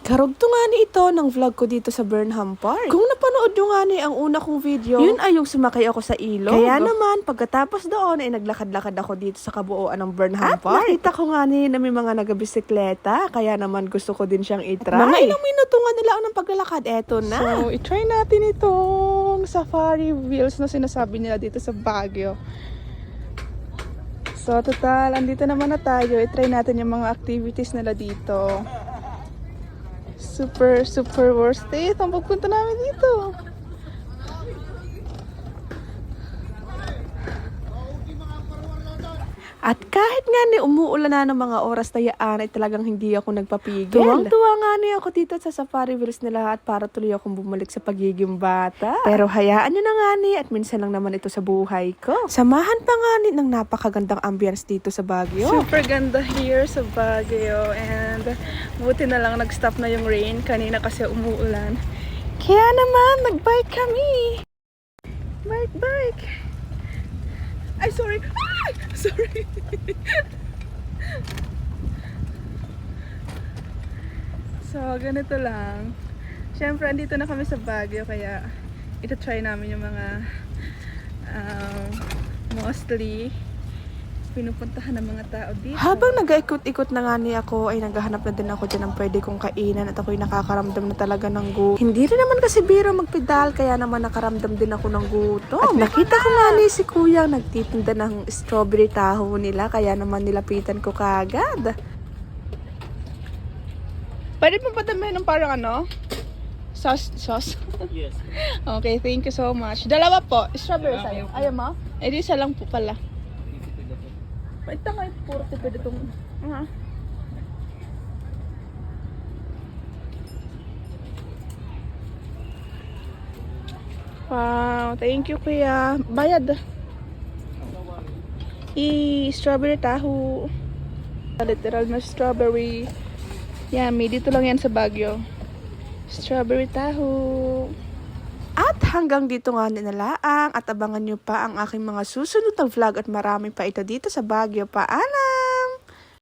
Karugto nga ni ito ng vlog ko dito sa Burnham Park. Kung napanood nyo nga ni ang una kong video, yun ay yung sumakay ako sa ilog. Kaya naman, pagkatapos doon ay naglakad-lakad ako dito sa kabuuan ng Burnham Park. Nakita ko nga ni na may mga nagabisikleta, kaya naman gusto ko din siyang itry. Mga ilang minuto nga nila ang ng paglalakad, eto na. So, itry natin itong safari wheels na sinasabi nila dito sa Baguio. So, total, andito naman na tayo. I-try natin yung mga activities nila dito. Super worth it ang pagpunta namin dito. At kahit nga ni umuulan na ng mga oras na yaan ay talagang hindi ako nagpapigil. Tuwang-tuwa nga ni ako dito sa safari wheels nila at para tuloy akong bumalik sa pagiging bata. Pero hayaan nyo na nga ni at minsan lang naman ito sa buhay ko. Samahan pa nga ni ng napakagandang ambience dito sa Baguio. Super ganda here sa Baguio and buti na lang nag-stop na yung rain kanina kasi umuulan. Kaya naman nag-bike kami. Bike. Ay, sorry. Ay! Sorry. So, ganito lang. Siyempre, andito na kami sa Baguio kaya ito try namin yung mga mostly pinupuntahan ng mga tao dito. Habang nag-ikot-ikot na nga ni ako, ay naghahanap na din ako dyan ng pwede kong kainan at ako'y nakakaramdam na talaga ng gutom. Hindi rin naman kasi biro magpedal, kaya naman nakaramdam din ako ng gutom. At nakita ko nga ni si Kuya nagtitinda ng strawberry taho nila, kaya naman nilapitan ko kaagad. Pwede mo padamihan ng parang ano? Sauce? Yes. Okay, thank you so much. Dalawa po. Strawberry sa'yo. Ayaw mo? Eh, di isa lang po pala. Ito nga, puro tipid itong... Wow, thank you kuya. Bayad. Strawberry taho. Literal na strawberry. Yummy, dito lang yan sa Baguio. Strawberry taho. At hanggang dito nga nalaang at abangan nyo pa ang aking mga susunod na vlog at marami pa ito dito sa Baguio. Paalam!